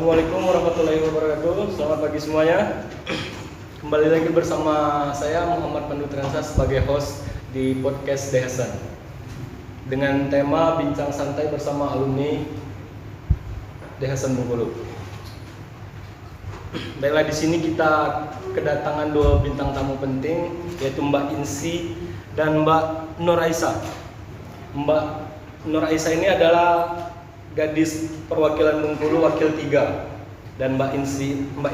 Assalamualaikum warahmatullahi wabarakatuh. Selamat pagi semuanya. Kembali lagi bersama saya Muhammad Pandu Transa sebagai host di podcast Dehasan dengan tema bincang santai bersama alumni Dehasan Bengkulu. Baiklah, di sini kita kedatangan dua bintang tamu penting, yaitu Mbak Insi dan Mbak Nur Aisyah. Mbak Nur Aisyah ini adalah gadis perwakilan Bengkulu wakil 3, dan Mbak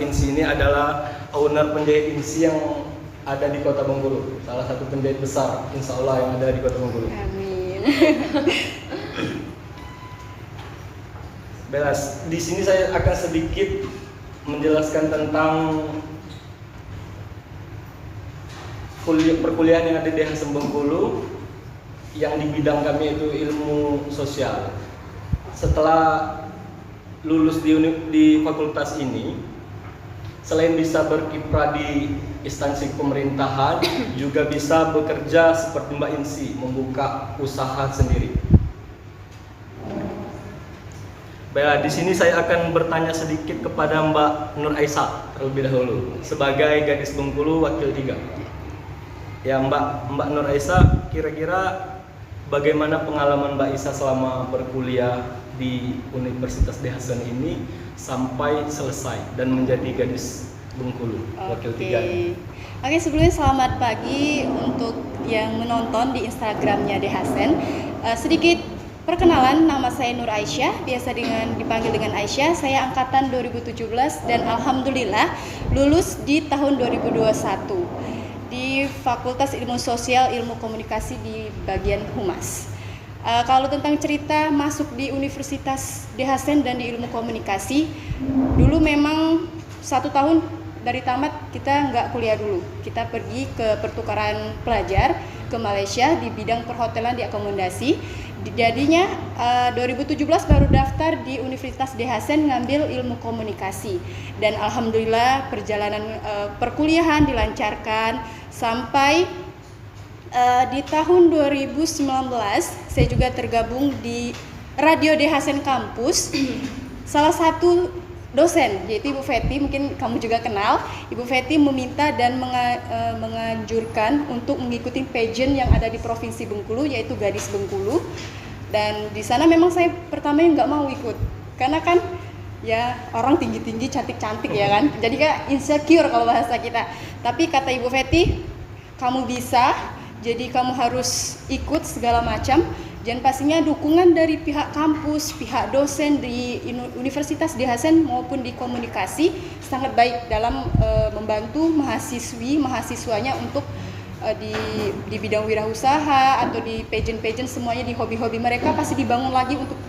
Insi ini adalah owner penjahit Insi yang ada di Kota Bengkulu, salah satu penjahit besar insya Allah yang ada di Kota Bengkulu. Amin. Belas, di sini saya akan sedikit menjelaskan tentang perkuliahan yang ada di Dehasan Bengkulu yang di bidang kami itu ilmu sosial. Setelah lulus di fakultas ini, selain bisa berkiprah di instansi pemerintahan, juga bisa bekerja seperti Mbak Insi, membuka usaha sendiri. Baik, di sini saya akan bertanya sedikit kepada Mbak Nur Aisyah terlebih dahulu sebagai gadis Bengkulu wakil 3. Ya, Mbak Nur Aisyah, kira-kira bagaimana pengalaman Mbak Aisyah selama berkuliah di Universitas Dehasan ini sampai selesai dan menjadi gadis Bengkulu wakil 3? Oke, sebelumnya selamat pagi untuk yang menonton di Instagramnya Dehasan. Sedikit perkenalan, nama saya Nur Aisyah, biasa dipanggil dengan Aisyah. Saya angkatan 2017 dan alhamdulillah lulus di tahun 2021 di Fakultas Ilmu Sosial Ilmu Komunikasi di bagian Humas. Kalau tentang cerita masuk di Universitas Dehasan dan di Ilmu Komunikasi, dulu memang 1 tahun dari tamat kita nggak kuliah dulu. Kita pergi ke pertukaran pelajar ke Malaysia di bidang perhotelan di akomodasi. Jadinya 2017 baru daftar di Universitas Dehasan ngambil ilmu komunikasi, dan alhamdulillah perjalanan perkuliahan dilancarkan sampai di tahun 2019 saya juga tergabung di Radio Dehasan Kampus. Salah satu dosen yaitu Ibu Feti, mungkin kamu juga kenal. Ibu Feti meminta dan menganjurkan untuk mengikuti pageant yang ada di Provinsi Bengkulu, yaitu Gadis Bengkulu. Dan di sana memang saya pertamanya nggak mau ikut, karena kan ya orang tinggi-tinggi, cantik-cantik ya kan, jadi kayak insecure kalau bahasa kita. Tapi kata Ibu Feti, kamu bisa, jadi kamu harus ikut segala macam. Dan pastinya dukungan dari pihak kampus, pihak dosen di Universitas Dehasan maupun di komunikasi sangat baik dalam membantu mahasiswanya untuk di bidang wirausaha atau di pageant semuanya, di hobi-hobi mereka pasti dibangun lagi untuk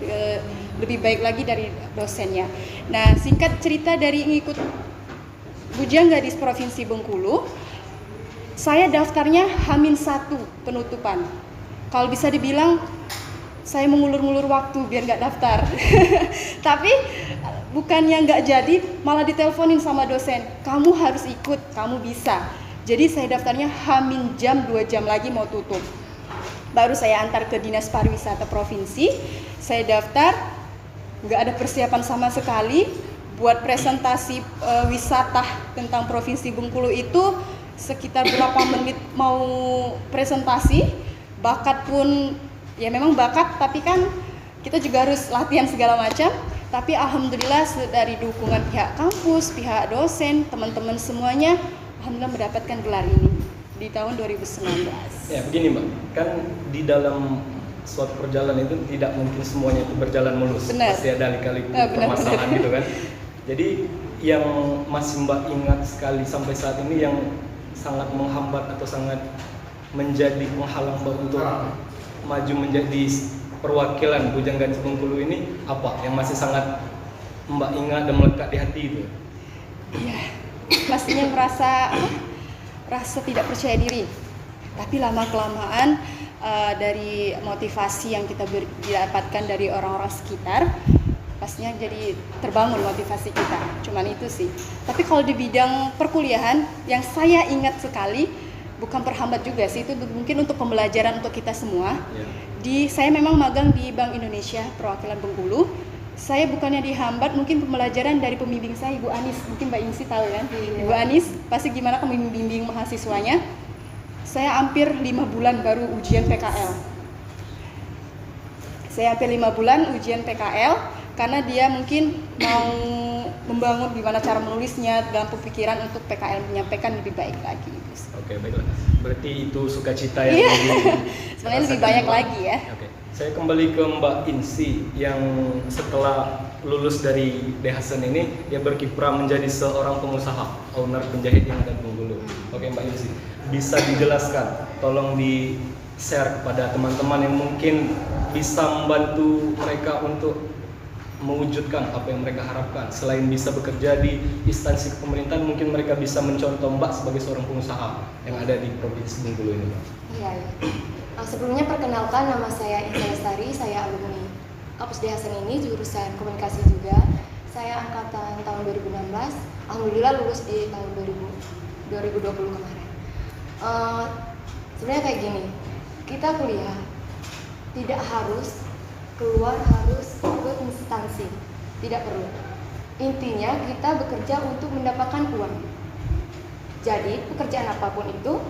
lebih baik lagi dari dosennya. Nah, singkat cerita dari ngikut Bujang Gadis Provinsi Bengkulu, saya daftarnya H-1 penutupan. Kalau bisa dibilang saya mengulur-ngulur waktu biar nggak daftar. Tapi bukannya nggak jadi, malah diteleponin sama dosen, kamu harus ikut, kamu bisa. Jadi saya daftarnya H-2 jam lagi mau tutup. Baru saya antar ke Dinas Pariwisata Provinsi. Saya daftar, nggak ada persiapan sama sekali. Buat presentasi wisata tentang Provinsi Bengkulu itu sekitar berapa menit mau presentasi. Bakat pun ya memang bakat, tapi kan kita juga harus latihan segala macam. Tapi alhamdulillah dari dukungan pihak kampus, pihak dosen, teman-teman semuanya, alhamdulillah mendapatkan gelar ini di tahun 2019. Ya begini Mbak, kan di dalam suatu perjalanan itu tidak mungkin semuanya itu berjalan mulus. Benar. Pasti ada kali-kali permasalahan gitu kan. Jadi yang masih Mbak ingat sekali sampai saat ini yang sangat menghambat atau sangat menjadi penghalang Mbak untuk maju menjadi perwakilan Bujang Gadis Bengkulu ini apa yang masih sangat Mbak ingat dan melekat di hati itu? Iya, pastinya rasa tidak percaya diri. Tapi lama kelamaan dari motivasi yang kita dapatkan dari orang-orang sekitar, pastinya jadi terbangun motivasi kita. Cuman itu sih. Tapi kalau di bidang perkuliahan yang saya ingat sekali, bukan perhambat juga sih, itu mungkin untuk pembelajaran untuk kita semua. Saya memang magang di Bank Indonesia perwakilan Bengkulu. saya bukannya dihambat, mungkin pembelajaran dari pembimbing saya, Ibu Anis, mungkin Mbak Insi tahu kan, Iya. Ibu Anis pasti gimana kamu membimbing mahasiswanya. Saya hampir 5 bulan baru ujian PKL. Saya hampir 5 bulan ujian PKL karena dia mungkin mau membangun gimana cara menulisnya dalam pemikiran untuk PKL menyampaikan lebih baik lagi. Oke, baiklah. Berarti itu sukacita yang Iya. di- Sebenarnya lebih rasakan banyak Mbak. lagi ya. Oke. Saya kembali ke Mbak Insi yang setelah lulus dari DHSN ini dia berkiprah menjadi seorang pengusaha, owner penjahit yang ada di Bengkulu. Oke Mbak Insi, bisa dijelaskan, tolong di share kepada teman-teman yang mungkin bisa membantu mereka untuk mewujudkan apa yang mereka harapkan. Selain bisa bekerja di instansi pemerintahan, mungkin mereka bisa mencontoh Mbak sebagai seorang pengusaha yang ada di Provinsi Bengkulu ini, Mbak. Iya, iya. Sebelumnya perkenalkan, nama saya Indah Lestari, saya alumni kampus DHSN ini, jurusan komunikasi juga. Saya angkatan tahun 2016, alhamdulillah lulus di tahun 2020 kemarin. Sebenarnya kayak gini, kita kuliah tidak harus keluar harus ke instansi, tidak perlu. Intinya kita bekerja untuk mendapatkan uang. Jadi pekerjaan apapun itu,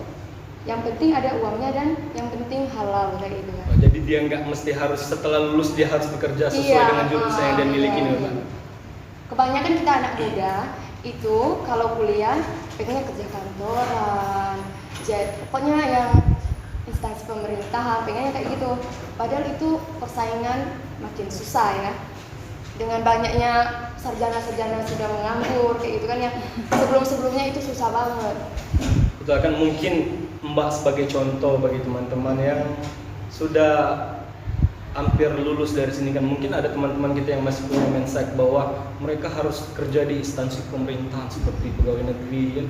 yang penting ada uangnya dan yang penting halal kayak gitu kan. Oh, jadi dia nggak mesti harus setelah lulus dia harus bekerja sesuai Iya, dengan jurusan yang dia miliki iya, nih, iya. Mbak. Kebanyakan kita anak muda itu kalau kuliah pengennya kerja kantoran, pokoknya yang instansi pemerintahan pengennya kayak gitu. Padahal itu persaingan makin susah ya. Dengan banyaknya sarjana-sarjana sudah menganggur kayak gitu kan yang sebelum-sebelumnya itu susah banget. Itu akan mungkin Mbak sebagai contoh bagi teman-teman yang sudah hampir lulus dari sini kan, mungkin ada teman-teman kita yang masih punya mindset bahwa mereka harus kerja di instansi pemerintahan seperti pegawai negeri ya.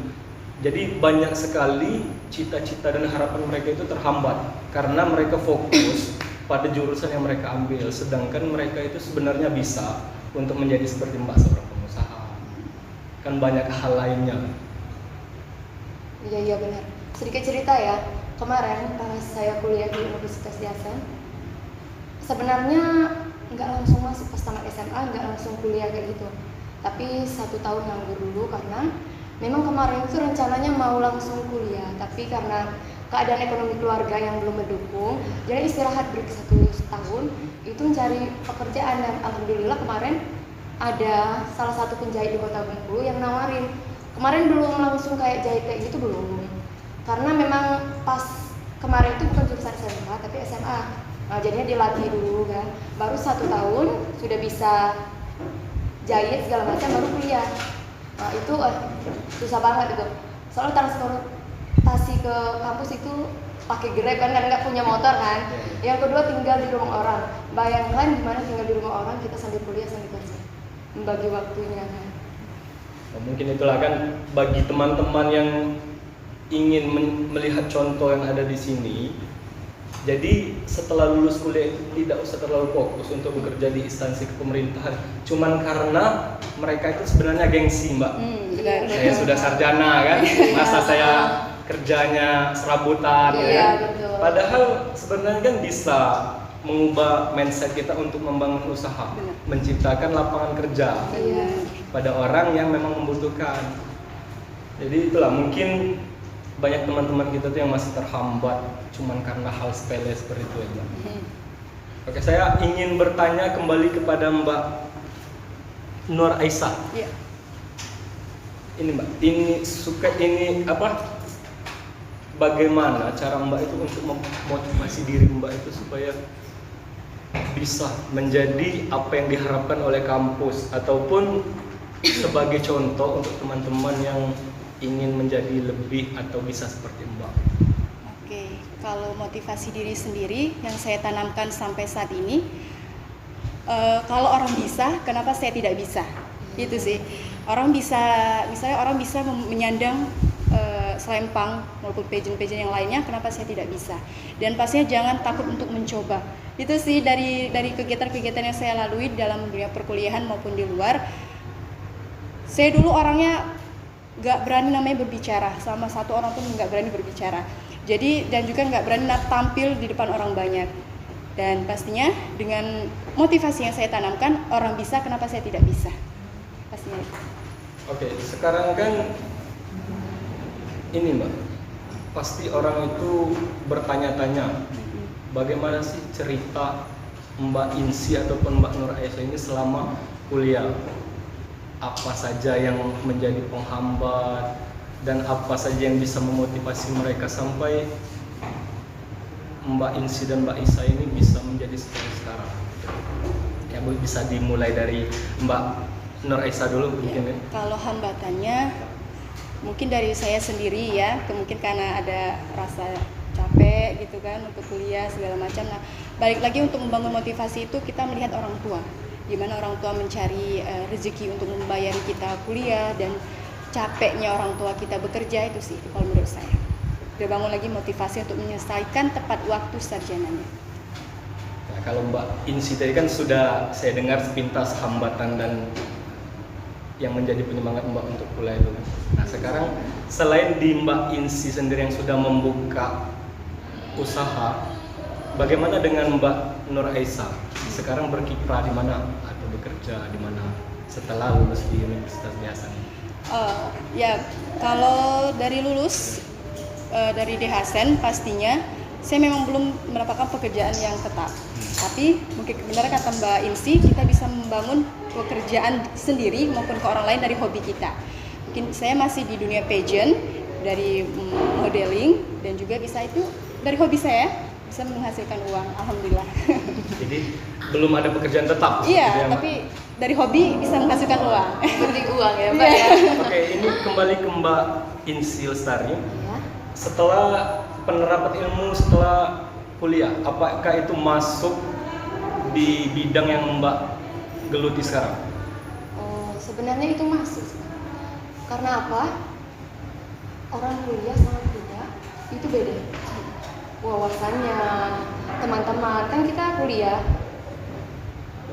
Jadi banyak sekali cita-cita dan harapan mereka itu terhambat karena mereka fokus pada jurusan yang mereka ambil, sedangkan mereka itu sebenarnya bisa untuk menjadi seperti Mbak seorang pengusaha. Kan banyak hal lainnya. Iya benar. Sedikit cerita ya, kemarin pas saya kuliah di Universitas DHSN, sebenarnya nggak langsung masuk pas tamat SMA, nggak langsung kuliah kayak gitu. Tapi 1 tahun nganggur dulu karena memang kemarin itu rencananya mau langsung kuliah, tapi karena keadaan ekonomi keluarga yang belum mendukung, jadi istirahat break 1 tahun itu mencari pekerjaan dan alhamdulillah kemarin ada salah satu penjahit di Kota Bengkulu yang nawarin. Kemarin belum langsung kayak jahit kayak gitu belum, karena memang pas kemarin itu bukan jurusan SMK tapi SMA. Nah, jadinya dilatih dulu kan, baru 1 tahun sudah bisa jahit segala macam baru kuliah. Nah itu susah banget itu, soalnya transportasi ke kampus itu pakai Grab kan, karena nggak punya motor kan. Yang kedua tinggal di rumah orang, bayangkan gimana tinggal di rumah orang kita sambil kuliah sambil kerja, membagi waktunya kan. Mungkin itulah kan bagi teman-teman yang ingin melihat contoh yang ada di sini. Jadi setelah lulus kuliah itu tidak usah terlalu fokus untuk bekerja di instansi pemerintahan. Cuman karena mereka itu sebenarnya gengsi, Mbak. Benar. Saya sudah sarjana kan, masa saya kerjanya serabutan Iya, ya. betul. Padahal sebenarnya kan bisa mengubah mindset kita untuk membangun usaha, Benar. menciptakan lapangan kerja Iya. pada orang yang memang membutuhkan. Jadi itulah mungkin banyak teman-teman kita tuh yang masih terhambat cuman karena hal sepele seperti itu ya, Mbak. Oke, saya ingin bertanya kembali kepada Mbak Nur Aisyah. Iya. Ini Mbak, ini apa? Bagaimana cara Mbak itu untuk memotivasi diri Mbak itu supaya bisa menjadi apa yang diharapkan oleh kampus ataupun sebagai contoh untuk teman-teman yang ingin menjadi lebih atau bisa seperti Mbak. Oke, kalau motivasi diri sendiri yang saya tanamkan sampai saat ini, kalau orang bisa, kenapa saya tidak bisa? Itu sih. Orang bisa, misalnya orang bisa menyandang selempang maupun pageant-pageant yang lainnya, kenapa saya tidak bisa? Dan pastinya jangan takut untuk mencoba. Itu sih dari kegiatan-kegiatan yang saya lalui dalam dunia perkuliahan maupun di luar. Saya dulu orangnya nggak berani namanya berbicara, sama satu orang pun nggak berani berbicara. Jadi dan juga nggak berani tampil di depan orang banyak. Dan pastinya dengan motivasi yang saya tanamkan, orang bisa, kenapa saya tidak bisa? Pastinya itu. Oke, sekarang kan ini Mbak, pasti orang itu bertanya-tanya bagaimana sih cerita Mbak Insi ataupun Mbak Nur Aisyah ini selama kuliah. Apa saja yang menjadi penghambat dan apa saja yang bisa memotivasi mereka sampai Mbak Insi dan Mbak Isa ini bisa menjadi seperti sekarang. Ya Bu, bisa dimulai dari Mbak Nur Aisyah dulu mungkin ya. Kalau hambatannya mungkin dari saya sendiri ya, mungkin karena ada rasa capek gitu kan untuk kuliah segala macam. Nah, balik lagi untuk membangun motivasi itu kita melihat orang tua, gimana orang tua mencari rezeki untuk membayari kita kuliah, dan capeknya orang tua kita bekerja itu sih kalau menurut saya. Udah bangun lagi motivasi untuk menyelesaikan tepat waktu sarjananya. Nah, kalau Mbak Insi tadi kan sudah saya dengar sepintas hambatan dan yang menjadi penyemangat Mbak untuk kuliah itu kan. Nah, sekarang selain di Mbak Insi sendiri yang sudah membuka usaha, bagaimana dengan Mbak Nur Aisyah? Sekarang berkiprah di mana atau bekerja di mana setelah lulus di Universitas Biasa? Ya, kalau dari lulus dari DHSN pastinya saya memang belum mendapatkan pekerjaan yang tetap. Tapi mungkin benar kata Mbak Insi, kita bisa membangun pekerjaan sendiri maupun ke orang lain dari hobi kita. Mungkin saya masih di dunia pageant, dari modeling, dan juga bisa itu dari hobi saya bisa menghasilkan uang, alhamdulillah. Jadi belum ada pekerjaan tetap? Iya, tapi dari hobi bisa menghasilkan uang. Penting uang ya Mbak ya. Oke, ini kembali ke Mbak Insi Lestari. Ya. Setelah penerapan ilmu setelah kuliah, apakah itu masuk di bidang yang Mbak geluti sekarang? Sebenarnya itu masuk. Karena apa? Orang kuliah sama kuliah itu beda. Wawasannya, teman-teman, kan kita kuliah,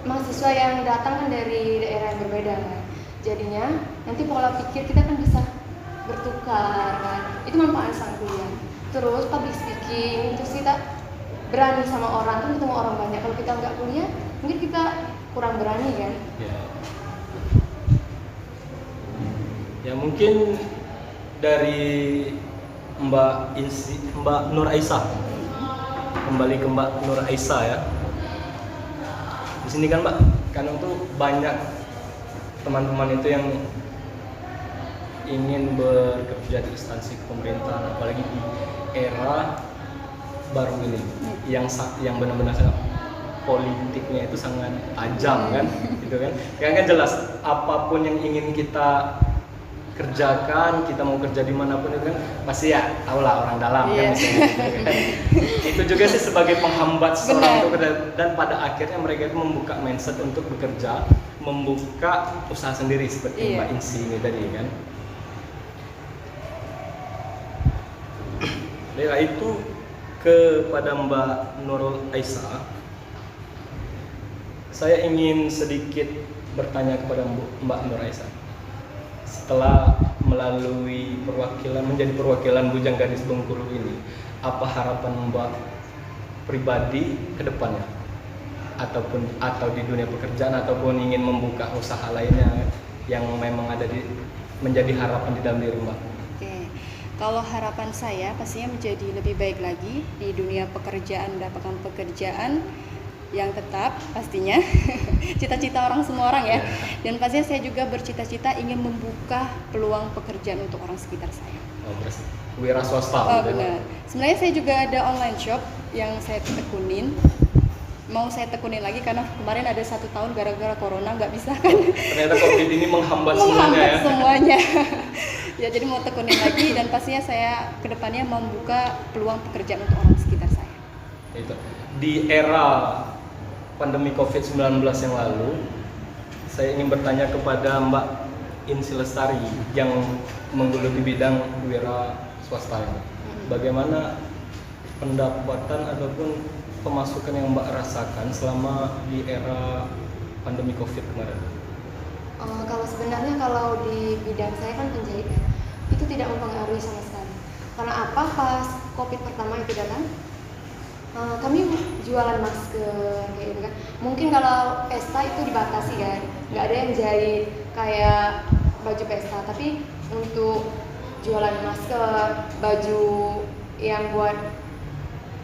mahasiswa yang datang kan dari daerah yang berbeda kan. Jadinya nanti pola pikir kita kan bisa bertukar kan. Itu manfaat sang kuliah. Terus public speaking, terus kita berani sama orang, kan ketemu orang banyak. Kalau kita nggak kuliah, mungkin kita kurang berani kan. Ya mungkin dari Mbak Insi, Mbak Nur Aisyah, kembali ke Mbak Nur Aisyah ya. Di sini kan Mbak, karena tuh banyak teman-teman itu yang ingin bekerja di instansi pemerintahan, apalagi di era baru ini yang benar-benar sangat politiknya itu sangat tajam kan, gitu kan. Kan jelas apapun yang ingin kita kerjakan, kita mau kerja dimanapun itu kan pasti ya tahulah orang dalam kan, misalnya, gitu kan. Itu juga sih sebagai penghambat seorang untuk dan pada akhirnya mereka itu membuka mindset untuk bekerja, membuka usaha sendiri seperti Mbak Insi ini tadi kan. Setelah itu kepada Mbak Nurul Aisyah, saya ingin sedikit bertanya kepada Mbak Nur Aisyah. Setelah melalui menjadi perwakilan Bujang Gadis Bengkulu ini, apa harapan Mbak pribadi ke depannya? Atau di dunia pekerjaan ataupun ingin membuka usaha lainnya yang memang ada menjadi harapan di dalam diri Mbak? Kalau harapan saya pastinya menjadi lebih baik lagi di dunia pekerjaan, mendapatkan pekerjaan yang tetap pastinya. Cita-cita semua orang ya. Dan pastinya saya juga bercita-cita ingin membuka peluang pekerjaan untuk orang sekitar saya. Wira swasta. Benar. Sebenarnya saya juga ada online shop yang saya tekunin. Mau saya tekunin lagi karena kemarin ada 1 tahun gara-gara corona nggak bisa kan. Ternyata COVID ini menghambat semuanya. Ya, jadi mau tekunin lagi dan pastinya saya kedepannya mau membuka peluang pekerjaan untuk orang sekitar saya. Itu di era pandemi COVID-19 yang lalu, saya ingin bertanya kepada Mbak Insi Lestari yang menggeluti bidang wira swasta. Bagaimana pendapatan ataupun pemasukan yang Mbak rasakan selama di era pandemi COVID kemarin? Kalau di bidang saya kan penjahit ya, itu tidak mempengaruhi sama sekali. Karena apa? Pas COVID pertama itu datang, Kami jualan masker kayak gitu kan. Mungkin kalau pesta itu dibatasi kan, nggak ada yang jahit kayak baju pesta. Tapi untuk jualan masker, baju yang buat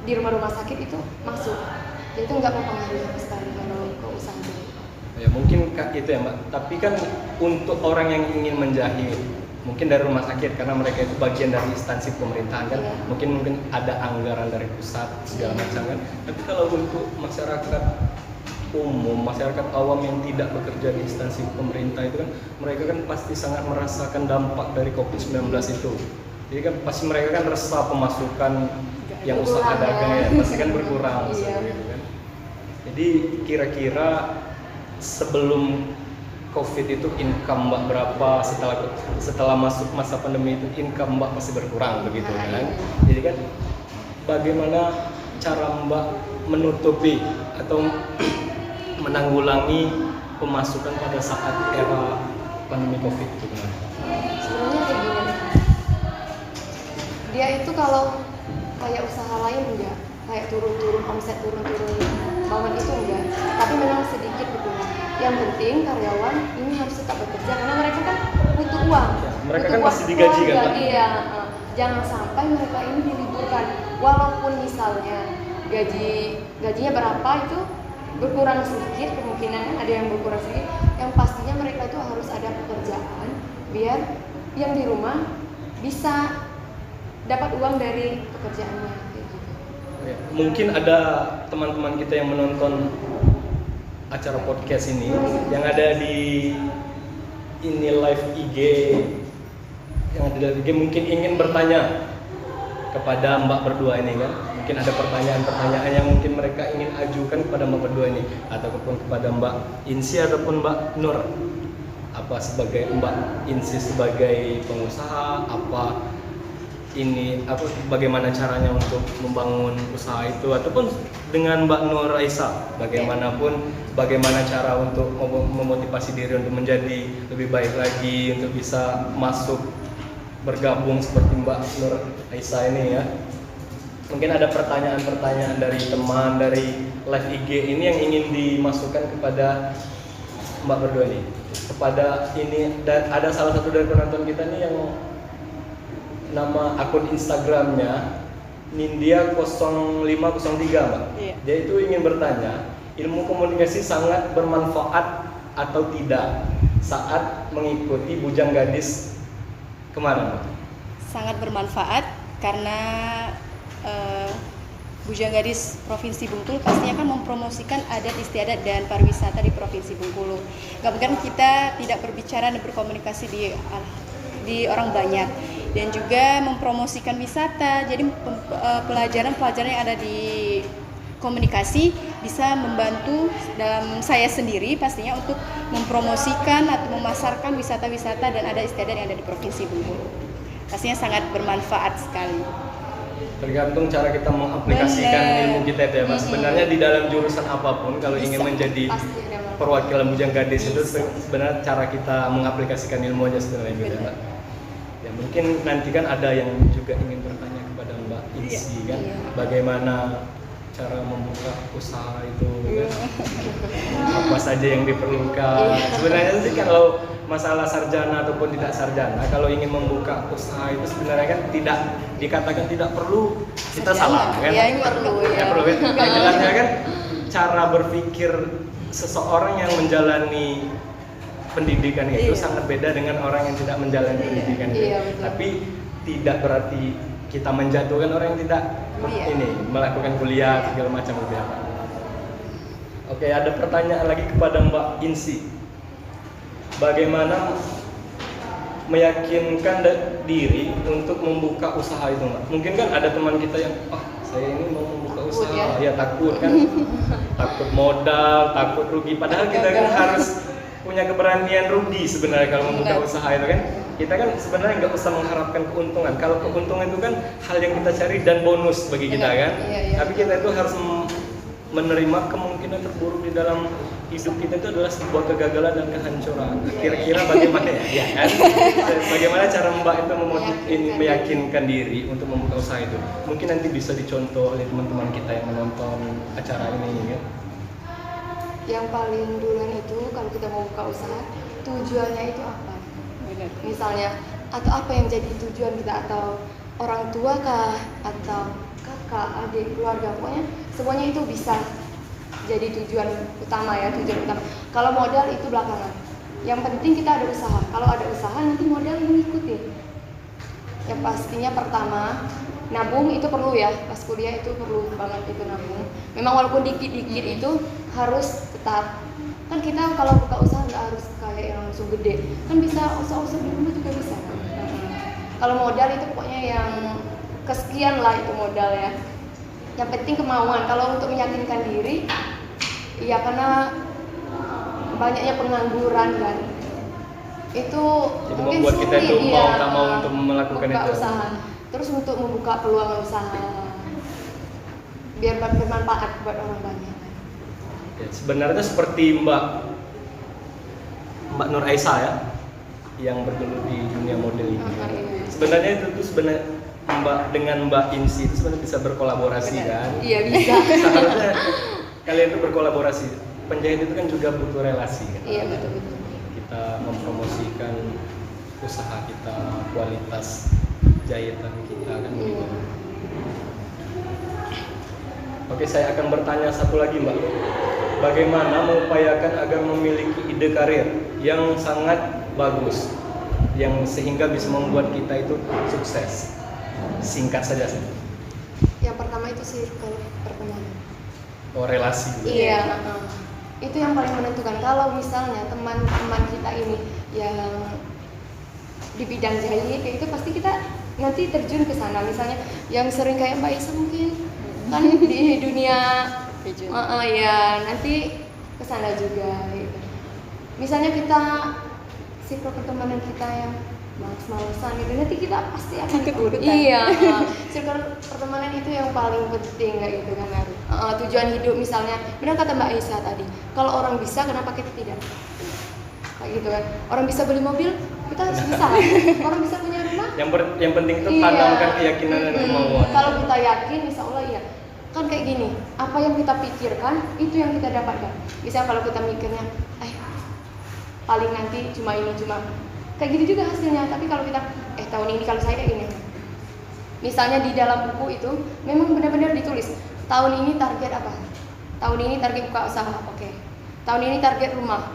di rumah-rumah sakit itu masuk. Jadi itu nggak mempengaruhi sama sekali kalau ke usaha itu. Ya mungkin itu ya Mbak. Tapi kan untuk orang yang ingin menjahit, mungkin dari rumah sakit karena mereka itu bagian dari instansi pemerintahan kan, Iya. mungkin ada anggaran dari pusat segala macam kan. Tapi kalau untuk masyarakat umum, masyarakat awam yang tidak bekerja di instansi pemerintah itu kan, mereka kan pasti sangat merasakan dampak dari COVID-19 itu. Jadi kan pasti mereka kan resah pemasukan yang usaha Berkurang, dagang ya. ya, pasti kan berkurang Iya. seperti itu kan. Jadi kira-kira sebelum COVID itu income Mbak berapa, setelah masuk masa pandemi itu income Mbak pasti berkurang begitu kan. Jadi kan bagaimana cara Mbak menutupi atau menanggulangi pemasukan pada saat era pandemi COVID itu kan? Sebenarnya kayak gini nih. Dia itu kalau kayak usaha lain enggak, kayak turun-turun omset turun-turun banget itu enggak. Tapi memang sedikit berkurang. Yang penting karyawan ini harus tetap bekerja karena mereka kan butuh uang. Ya, mereka Butuh kan uang pasti digaji kan, keluarga, Pak? Iya. Jangan sampai mereka ini diliburkan. Walaupun misalnya gajinya berapa itu berkurang sedikit, kemungkinan ada yang berkurang sedikit. Yang pastinya mereka itu harus ada pekerjaan biar yang di rumah bisa dapat uang dari pekerjaannya kayak gitu. Ya, mungkin ada teman-teman kita yang menonton acara podcast ini yang ada di ini live IG, yang ada di IG mungkin ingin bertanya kepada Mbak berdua ini kan, mungkin ada pertanyaan-pertanyaan yang mungkin mereka ingin ajukan kepada Mbak berdua ini ataupun kepada Mbak Insi ataupun Mbak Nur, apa sebagai Mbak Insi sebagai pengusaha, apa bagaimana caranya untuk membangun usaha itu, ataupun dengan Mbak Nur Aisyah bagaimana cara untuk memotivasi diri untuk menjadi lebih baik lagi, untuk bisa masuk bergabung seperti Mbak Nur Aisyah ini ya. Mungkin ada pertanyaan-pertanyaan dari teman dari live IG ini yang ingin dimasukkan kepada Mbak berdua nih, kepada ini, dan ada salah satu dari penonton kita nih yang nama akun Instagramnya Nindya0503 Mbak. Iya. Dia itu ingin bertanya, ilmu komunikasi sangat bermanfaat atau tidak saat mengikuti Bujang Gadis kemarin Mbak? Sangat bermanfaat karena Bujang Gadis Provinsi Bengkulu pastinya kan mempromosikan adat istiadat dan pariwisata di Provinsi Bengkulu. Gak mungkin kita tidak berbicara dan berkomunikasi di orang banyak, dan juga mempromosikan wisata. Jadi pelajaran-pelajaran yang ada di komunikasi bisa membantu dalam saya sendiri pastinya untuk mempromosikan atau memasarkan wisata-wisata dan adat istiadat yang ada di Provinsi Bengkulu. Pastinya sangat bermanfaat sekali. Tergantung cara kita mengaplikasikan ilmu kita itu ya Mas. Sebenarnya di dalam jurusan apapun kalau ingin menjadi Pasti ada manfaat. perwakilan Bujang Gadis itu sebenarnya cara kita mengaplikasikan ilmu aja sebenarnya gitu ya Mbak. Ya mungkin nanti kan ada yang juga ingin bertanya kepada Mbak Insi kan, bagaimana cara membuka usaha itu kan? Apa saja yang diperlukan. Sebenarnya sih kalau masalah sarjana ataupun tidak sarjana, kalau ingin membuka usaha itu sebenarnya kan tidak dikatakan tidak perlu kita salah kan? Ya, perlu ya. Ya perlu kan? Yang jelasnya kan cara berpikir seseorang yang menjalani pendidikan itu sangat beda dengan orang yang tidak menjalani pendidikan itu. Iya, betul. Tapi tidak berarti kita menjatuhkan orang yang tidak melakukan kuliah segala macam gitu ya Pak. Oke, ada pertanyaan lagi kepada Mbak Insi. Bagaimana meyakinkan diri untuk membuka usaha itu Mbak? Mungkin kan ada teman kita yang saya ini mau membuka usaha, ya takut kan, takut modal, takut rugi. Padahal kita kan harus punya keberanian rugi sebenarnya kalau membuka usaha itu kan. Kita kan sebenarnya nggak usah mengharapkan keuntungan. Kalau keuntungan itu kan hal yang kita cari dan bonus bagi kita kan. Tapi kita itu harus menerima kemungkinan terburuk di dalam hidup kita itu adalah sebuah kegagalan dan kehancuran. Kira-kira bagaimana ya kan? Bagaimana cara Mbak itu meyakinkan diri untuk membuka usaha itu? Mungkin nanti bisa dicontoh oleh teman-teman kita yang menonton acara ini ya. Yang paling duluan itu kalau kita mau buka usaha, tujuannya itu apa? Benar. Misalnya, atau apa yang jadi tujuan kita, atau orang tua kah, atau kakak, adik, keluarga, pokoknya semuanya itu bisa jadi tujuan utama ya, tujuan utama. Kalau modal itu belakangan. Yang penting kita ada usaha. Kalau ada usaha nanti modal mengikuti. Yang pastinya pertama nabung itu perlu ya, pas kuliah itu perlu banget itu nabung. Memang walaupun dikit-dikit itu harus tetap. Kan kita kalau buka usaha nggak harus kayak yang langsung gede. Kan bisa usaha-usaha di rumah juga bisa. Kalau modal itu pokoknya yang kesekian lah itu modal ya. Yang penting kemauan. Kalau untuk meyakinkan diri, ya karena banyaknya pengangguran kan. Itu Jadi mungkin membuat kita sulit itu mau tak mau untuk melakukan buka itu. usaha. Terus untuk membuka peluang usaha biar bermanfaat buat orang banyak. Ya, sebenarnya seperti Mbak Nur Aisyah ya, yang bergelut di dunia model ini. Sebenarnya itu tuh sebenarnya Mbak dengan Mbak Insi itu sebenarnya bisa berkolaborasi kan? Iya bisa. Seharusnya kalian itu berkolaborasi. Penjahit itu kan juga butuh relasi kan? Iya betul. Kita mempromosikan usaha kita, kualitas jahitan kita kan gitu. Iya. Oke, saya akan bertanya satu lagi Mbak. Bagaimana mengupayakan agar memiliki ide karir yang sangat bagus, yang sehingga bisa membuat kita itu sukses? Singkat saja sih. Yang pertama itu circle pertemanan. Oh, relasi. Iya. Itu yang paling menentukan. Kalau misalnya teman-teman kita ini yang di bidang jahit kayak itu, pasti kita nanti terjun ke sana. Misalnya yang sering kayak Mbak Isa mungkin kan di dunia ya nanti ke sana juga gitu. Misalnya kita circle pertemanan kita yang males-malesan gitu, nanti kita pasti akan ikut. Iya, circle pertemanan itu yang paling penting kayak gitu kan. Tujuan hidup misalnya, benar kata Mbak Aisyah tadi, kalau orang bisa kenapa kita tidak? Kayak gitu kan. Orang bisa beli mobil, kita harus bisa. Orang bisa punya rumah. Yang penting itu tanamkan keyakinan dan kemauan. Kalau kita yakin, insya Allah iya. Kan kayak gini, apa yang kita pikirkan itu yang kita dapatkan. Misalnya kalau kita mikirnya, paling nanti cuma ini, cuma kayak gitu juga hasilnya. Tapi kalau kita tahun ini kalau saya kayak gini, misalnya di dalam buku itu memang benar-benar ditulis tahun ini target apa, tahun ini target buka usaha, oke. Tahun ini target rumah,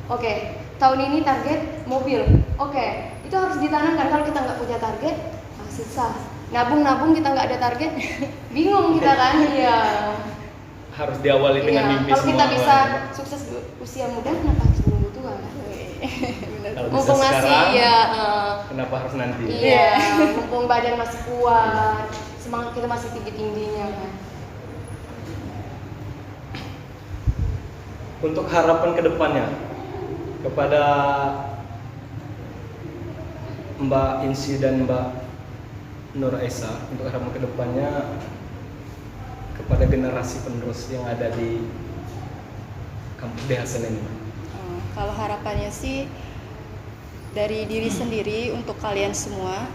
oke. Tahun ini target mobil, oke. Itu harus ditanamkan. Kalau kita nggak punya target, susah. Nabung kita nggak ada target, bingung kita kan. Iya. Harus diawali dengan mimpi kalau semua. kita bisa sukses di usia muda, kenapa harus menunggu tua kan? Kalau bisa Mumpung masih sekarang, ya, kenapa harus nanti? iya, mumpung badan masih kuat, semangat kita masih tinggi-tingginya kan. Untuk harapan kedepannya kepada Mbak Insi dan Mbak Nur Aisyah, untuk harapan kedepannya kepada generasi penerus yang ada di kampus DHSN ini. Kalau harapannya sih dari diri sendiri untuk kalian semua,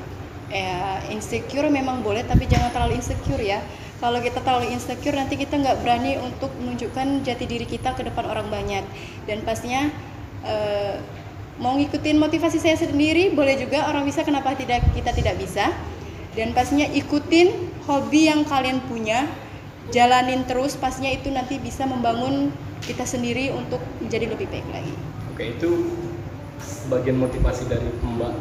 insecure memang boleh tapi jangan terlalu insecure ya. Kalau kita terlalu insecure nanti kita nggak berani untuk menunjukkan jati diri kita ke depan orang banyak. Dan pastinya mau ngikutin motivasi saya sendiri boleh juga, orang bisa kenapa kita tidak bisa. Dan pastinya ikutin hobi yang kalian punya, jalanin terus, pastinya itu nanti bisa membangun kita sendiri untuk menjadi lebih baik lagi. Oke, itu sebagian motivasi dari Mbak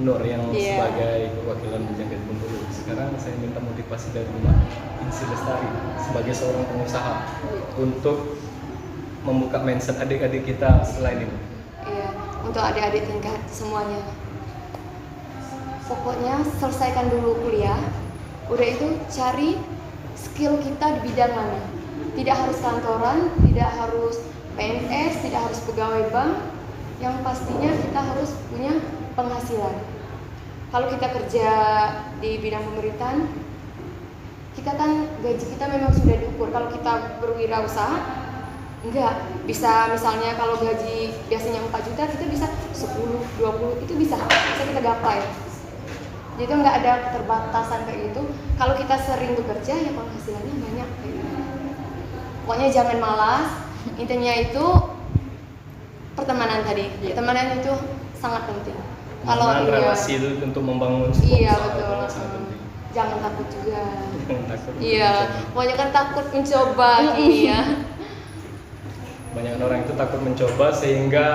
Nur yang sebagai perwakilan penjaga Bengkulu. Sekarang saya minta motivasi dari Mbak Insi Lestari sebagai seorang pengusaha untuk membuka mindset adik-adik kita selain ini. Iya, untuk adik-adik tingkat semuanya. Pokoknya selesaikan dulu kuliah, udah itu cari skill kita di bidang mana. Tidak harus kantoran, tidak harus PNS, tidak harus pegawai bank. Yang pastinya kita harus punya penghasilan. Kalau kita kerja di bidang pemerintahan, kita kan gaji kita memang sudah diukur. Kalau kita berwirausaha enggak bisa, misalnya kalau gaji biasanya 4 juta kita bisa 10, 20 itu bisa kita gapai. Jadi nggak ada keterbatasan kayak gitu. Kalau kita sering bekerja ya penghasilannya banyak kayak gitu. Pokoknya jangan malas. Intinya itu pertemanan tadi. Pertemanan itu sangat penting. Kalau Karena relasi itu untuk membangun sebuah iya usaha betul. itu sangat penting. Jangan takut juga. Jangan takut. Iya, pokoknya kan takut mencoba ini ya. Banyak orang itu takut mencoba sehingga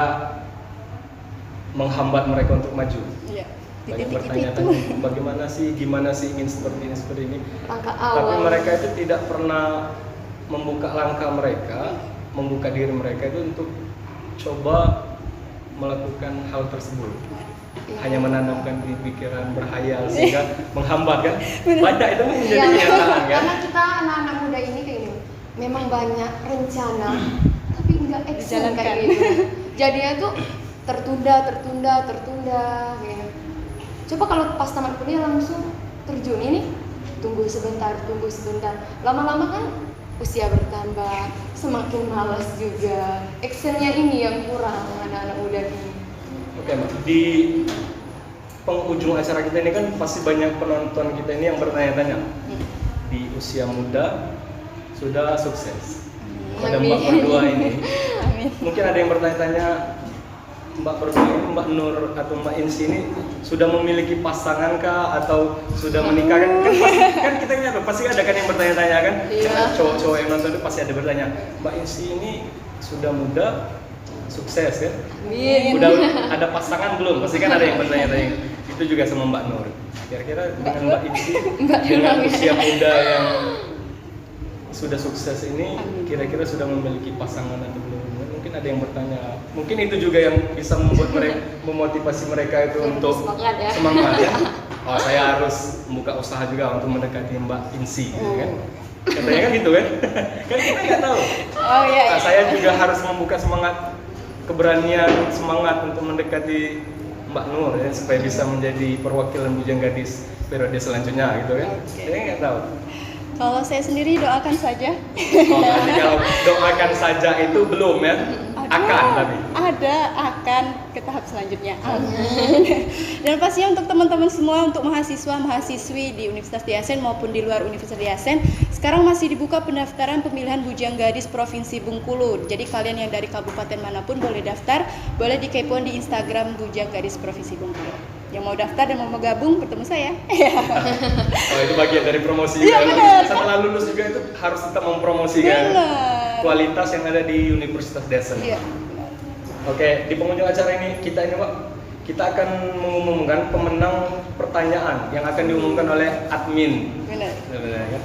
menghambat mereka untuk maju. Iya. Di Banyak titik itu. bertanya-tanya bagaimana sih, gimana sih ingin seperti ini. Langkah Tapi awal. mereka itu tidak pernah membuka langkah mereka, membuka diri mereka itu untuk coba melakukan hal tersebut. Iya. Hanya menanamkan di pikiran berhayal sehingga menghambat kan. Banyak itu menjadi Iya, kenyataan kan. karena kita anak-anak muda ini kayak gini, memang banyak rencana, tapi nggak action Dijalankan. kayak gitu. Jadinya tuh tertunda kayak gitu. Coba kalau pas tamat kuliah langsung terjun ini, tunggu sebentar. Lama-lama kan usia bertambah, semakin malas juga. Actionnya ini yang kurang anak-anak muda ini. Oke, Mbak. Di penghujung acara kita ini kan pasti banyak penonton kita ini yang bertanya-tanya. Di usia muda sudah sukses. Pada Mbak Amin. berdua ini, Amin. mungkin ada yang bertanya-tanya, Mbak berdua ini, Mbak Nur atau Mbak Insi ini sudah memiliki pasangan kah atau sudah menikah kan? Kan kita ingat pasti ada kan yang bertanya-tanya kan? Iya. Karena cowok-cowok yang nonton itu pasti ada bertanya, Mbak Insi ini sudah muda, sukses ya? Amin. Udah ada pasangan belum? Pasti kan ada yang bertanya-tanya. Itu juga sama Mbak Nur. Kira-kira dengan Mbak Insi dengan usia muda yang sudah sukses ini, kira-kira sudah memiliki pasangan atau belum? Mungkin ada yang bertanya. Mungkin itu juga yang bisa membuat mereka, memotivasi mereka itu untuk Semangat ya. semangat ya. Oh, saya harus membuka usaha juga untuk mendekati Mbak Insi, kan? Katanya kan gitu kan? Kan kita nggak tahu. Oh iya. Nah, saya juga harus membuka semangat, keberanian, semangat untuk mendekati Mbak Nur ya, supaya bisa menjadi perwakilan Bujang Gadis periode selanjutnya gitu kan? Oke. Saya nggak tahu. Kalau saya sendiri doakan saja. Oh, berarti kalau doakan saja itu belum ya? Akan tapi. Akan ke tahap selanjutnya. Amin. Dan pastinya untuk teman-teman semua, untuk mahasiswa-mahasiswi di Universitas di Asen maupun di luar Universitas di Asen, sekarang masih dibuka pendaftaran pemilihan Bujang Gadis Provinsi Bengkulu. Jadi kalian yang dari kabupaten manapun boleh daftar, boleh dikepoin di Instagram Bujang Gadis Provinsi Bengkulu. Yang mau daftar dan mau gabung bertemu saya. Oh, itu bagian dari promosi Iya, juga. benar. Setelah lulus juga itu harus tetap mempromosikan Benar. kualitas yang ada di Universitas Desen. Iya. Oke, di pengunjung acara ini kita Pak, kita akan mengumumkan pemenang pertanyaan yang akan diumumkan oleh admin. Benar. Benar kan?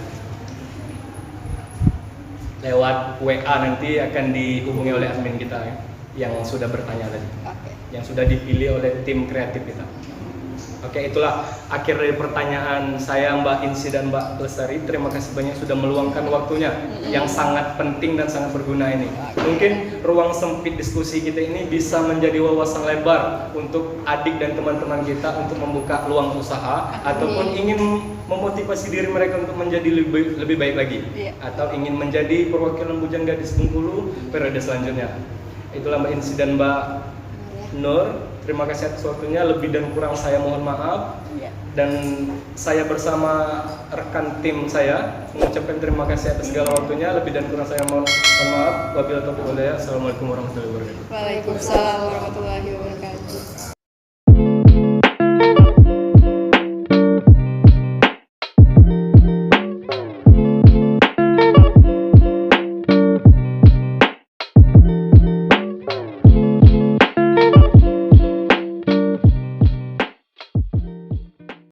Lewat WA nanti akan dihubungi oleh admin kita ya, yang sudah bertanya tadi, Oke. yang sudah dipilih oleh tim kreatif kita. Oke, itulah akhir dari pertanyaan saya Mbak Insi dan Mbak Lestari. Terima kasih banyak sudah meluangkan waktunya yang sangat penting dan sangat berguna ini. Mungkin ruang sempit diskusi kita ini bisa menjadi wawasan lebar untuk adik dan teman-teman kita untuk membuka peluang usaha ataupun ingin memotivasi diri mereka untuk menjadi lebih baik lagi, Iya. atau ingin menjadi perwakilan Bujang Gadis Bengkulu periode selanjutnya. Itulah Mbak Insi dan Mbak Nur. Terima kasih atas waktunya, lebih dan kurang saya mohon maaf. Iya. Dan saya bersama rekan tim saya mengucapkan terima kasih atas segala waktunya, lebih dan kurang saya mohon maaf. Wabillahi taufiq wal hidayah. Assalamualaikum warahmatullahi wabarakatuh. Waalaikumsalam warahmatullahi wabarakatuh.